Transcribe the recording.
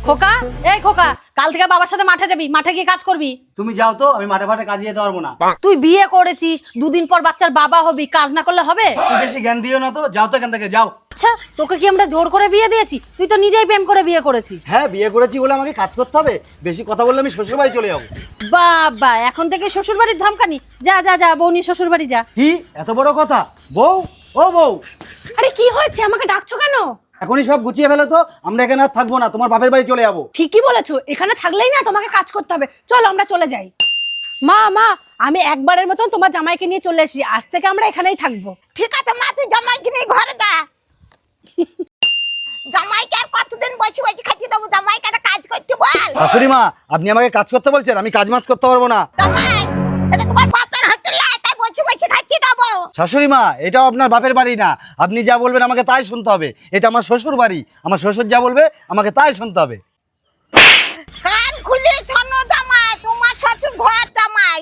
খোকা, এই খোকা, কাল থেকে বাবার সাথে মাঠে যাবি, মাঠে গিয়ে কাজ করবি। তুমি যাও তো, আমি মাঠে ফাটে কাজে যেতে পারবো না। তুই বিয়ে করেছিস, দুদিন পর বাচ্চার বাবা হবি, কাজ না করলে হবে? তুমি বেশি জ্ঞান দিও না তো, যাও তো এখান থেকে, যাও। আচ্ছা, তোকে কি আমরা জোর করে বিয়ে দিয়েছি? তুই তো নিজেই প্রেম করে বিয়ে করেছিস। হ্যাঁ, বিয়ে করেছি বলে আমাকে কাজ করতে হবে? বেশি কথা বললে আমি শ্বশুর বাড়ি চলে যাবো। বাবা, এখন থেকে শ্বশুর বাড়ির ধমকানি? যা যা যা, বউনি শ্বশুর বাড়ি যা। কি এত বড় কথা? বউ, ও বউ, আরে কি হয়েছে, আমাকে ডাকছো কেন? এখনই সব গুছিয়ে ফেলো তো, আমরা এখানে আর থাকবো না, তোমার বাপের বাড়ি চলে যাবো। ঠিকই বলেছো, এখানে থাকলেই না তোমাকে কাজ করতে হবে। চলো আমরা চলে যাই। মা মা, আমি একবারের মতন তোমার জামাইকে নিয়ে চলে এসেছি, আজ থেকে আমরা এখানেই থাকবো। ঠিক আছে মা, তুই জামাইকে নিয়ে ঘরে যা। জামাইকে আর কতদিন বসে বসে খাইতে দেবো? জামাইকে একটা কাজ করতে বল। শাশুড়ি মা, আপনি আমাকে কাজ করতে বলছেন? আমি কাজ মাজ করতে পারবো না। জামাই, এটা তোমার বাপের হোটেল, তাই বসে বসে খাইতে দেবো। শাশুড়ি মা, এটাও আপনার বাপের বাড়ি না, আপনি যা বলবেন আমাকে তাই শুনতে হবে। এটা আমার শ্বশুর বাড়ি, আমার শ্বশুর যা বলবে আমাকে তাই শুনতে হবে। কান খুলে শোনো জামাই, তোমার শ্বশুর ঘর জামাই।